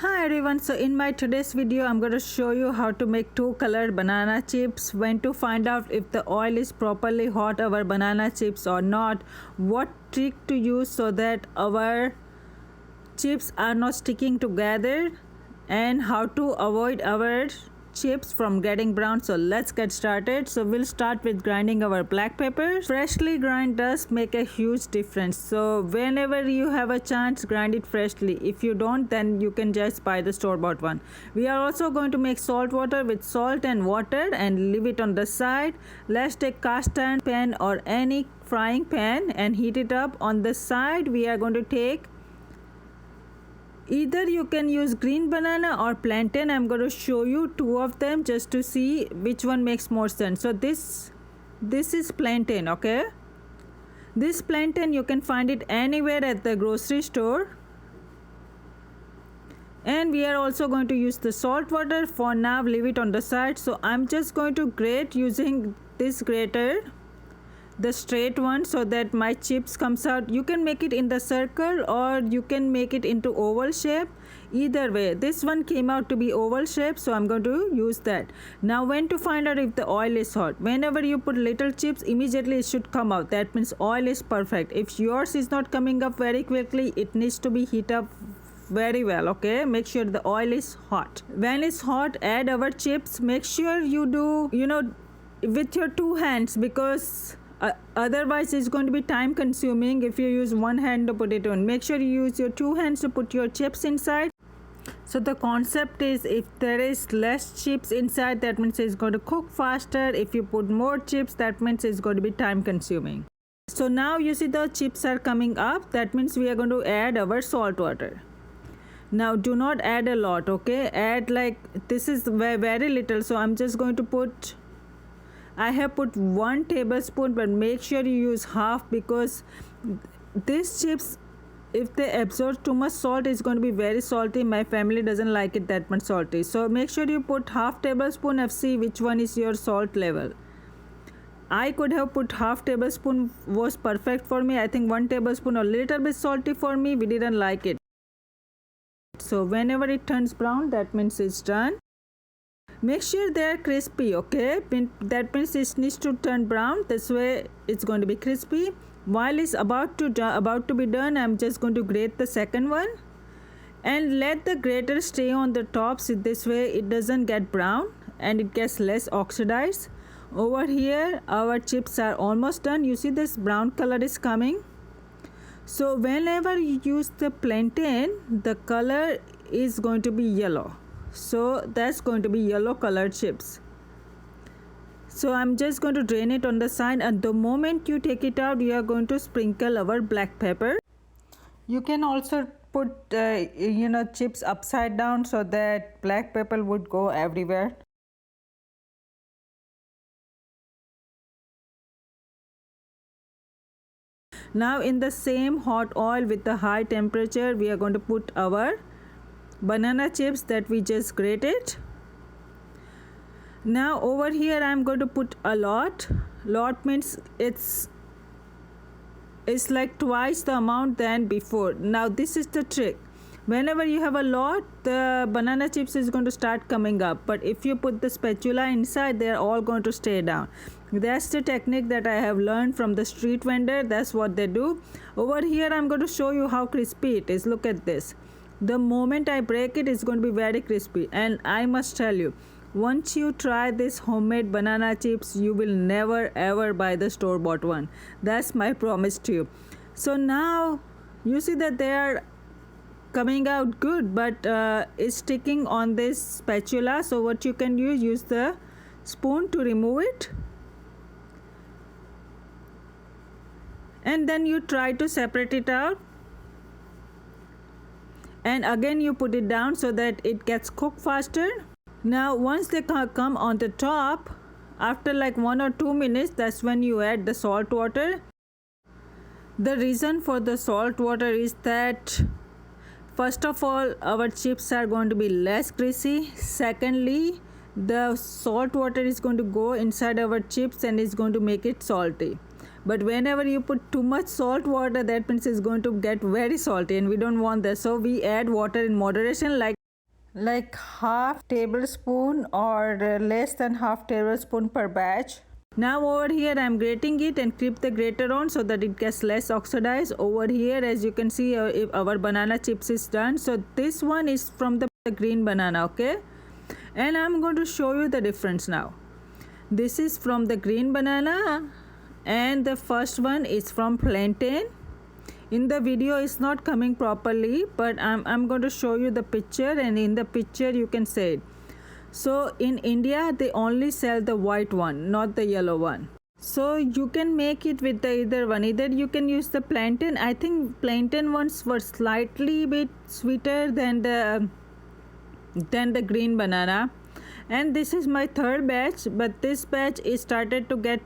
Hi everyone, so in my today's video I'm going to show you how to make two colored banana chips, when to find out if the oil is properly hot our banana chips or not, what trick to use so that our chips are not sticking together, and how to avoid our chips from getting brown. So let's get started. So we'll start with grinding our black pepper. Freshly grind does make a huge difference, so whenever you have a chance, grind it freshly. If you don't, then you can just buy the store-bought one. We are also going to make salt water with salt and water and leave it on the side. Let's take cast iron pan or any frying pan and heat it up. On the side we are going to take, either you can use green banana or plantain. I'm going to show you two of them just to see which one makes more sense. So this is plantain. Okay, this plantain you can find it anywhere at the grocery store. And we are also going to use the salt water. For now leave it on the side. So I'm just going to grate using this grater, the straight one, so that my chips comes out. You can make it in the circle or you can make it into oval shape. Either way, this one came out to be oval shape, so I'm going to use that. Now when to find out if the oil is hot? Whenever you put little chips, immediately it should come out. That means oil is perfect. If yours is not coming up very quickly, it needs to be heat up very well. Okay, make sure the oil is hot. When it's hot, add our chips. Make sure you do with your two hands, because otherwise it's going to be time consuming if you use one hand to put it on. Make sure you use your two hands to put your chips inside. So the concept is, if there is less chips inside, that means it's going to cook faster. If you put more chips, that means it's going to be time consuming. So now you see the chips are coming up. That means we are going to add our salt water. Now do not add a lot. Okay, add like, this is very little, so I'm just going to put, I have put 1 tablespoon, but make sure you use half, because these chips, if they absorb too much salt, it's going to be very salty. My family doesn't like it that much salty, so make sure you put half tablespoon and see which one is your salt level. I could have put half tablespoon, was perfect for me. I think 1 tablespoon a little bit salty for me. We didn't like it. So whenever it turns brown, that means it's done. Make sure they are crispy. Okay, that means it needs to turn brown. This way it's going to be crispy. While it's about to be done, I'm just going to grate the second one and let the grater stay on the top, so this way it doesn't get brown and it gets less oxidized. Over here our chips are almost done. You see this brown color is coming. So whenever you use the plantain, the color is going to be yellow. So that's going to be yellow colored chips. So I'm just going to drain it on the side, and the moment you take it out, you are going to sprinkle our black pepper. You can also put chips upside down so that black pepper would go everywhere. Now in the same hot oil with the high temperature, we are going to put our banana chips that we just grated. Now over here I'm going to put a lot means it's like twice the amount than before. Now this is the trick. Whenever you have a lot, the banana chips is going to start coming up, but if you put the spatula inside, they're all going to stay down. That's the technique that I have learned from the street vendor. That's what they do. Over here I'm going to show you how crispy it is. Look at this. The moment I break it, it's going to be very crispy. And I must tell you, once you try this homemade banana chips, you will never ever buy the store-bought one. That's my promise to you. So now you see that they are coming out good, but it's sticking on this spatula. So what you can do, use the spoon to remove it, and then you try to separate it out, and again you put it down so that it gets cooked faster. Now once they come on the top, after like 1 or 2 minutes, that's when you add the salt water. The reason for the salt water is that, first of all, our chips are going to be less greasy. Secondly, the salt water is going to go inside our chips and is going to make it salty. But whenever you put too much salt water, that means it's going to get very salty, and we don't want that. So we add water in moderation, like like half tablespoon or less than half tablespoon per batch. Now over here I'm grating it and keep the grater on so that it gets less oxidized. Over here, as you can see, if our banana chips is done. So this one is from the green banana, okay? And I'm going to show you the difference now. This is from the green banana and the first one is from plantain. In the video it's not coming properly, but I'm going to show you the picture, and in the picture you can say it. So in India they only sell the white one, not the yellow one. So you can make it with the either one. Either you can use the plantain. I think plantain ones were slightly bit sweeter than the green banana. And this is my third batch, but this batch is started to get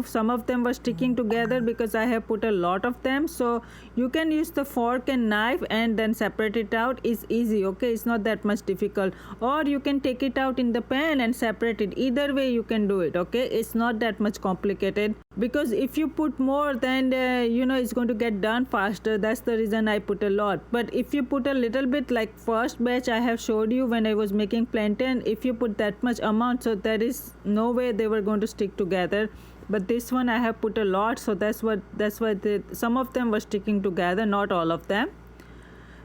some of them were sticking together because I have put a lot of them. So you can use the fork and knife and then separate it out. It's easy, okay? It's not that much difficult. Or you can take it out in the pan and separate it. Either way you can do it, okay? It's not that much complicated, because if you put more, then it's going to get done faster. That's the reason I put a lot. But if you put a little bit, like first batch I have showed you when I was making plantain, if you put that much amount, so there is no way they were going to stick together. But this one I have put a lot, so that's why some of them were sticking together, not all of them.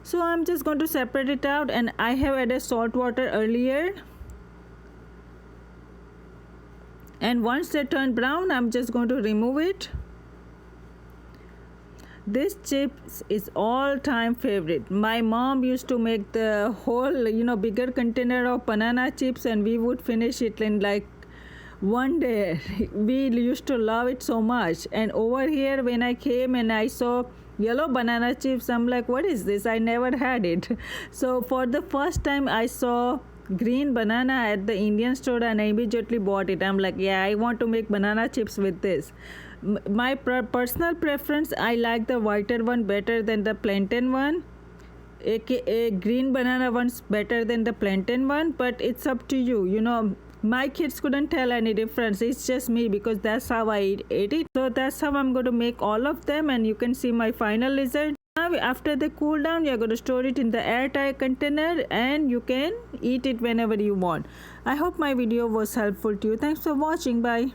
So I'm just going to separate it out, and I have added salt water earlier. And once they turn brown, I'm just going to remove it. This chips is all-time favorite. My mom used to make the whole bigger container of banana chips, and we would finish it in like one day. We used to love it so much. And over here when I came and I saw yellow banana chips, I'm like, what is this? I never had it. So for the first time I saw green banana at the Indian store, and I immediately bought it. I'm like, yeah, I want to make banana chips with this. My personal preference, I like the whiter one better than the plantain one. A green banana one's better than the plantain one, but it's up to you. My kids couldn't tell any difference. It's just me, because that's how I ate it. So that's how I'm going to make all of them, and you can see my final result. Now after they cool down, you're going to store it in the airtight container, and you can eat it whenever you want. I hope my video was helpful to you. Thanks for watching. Bye.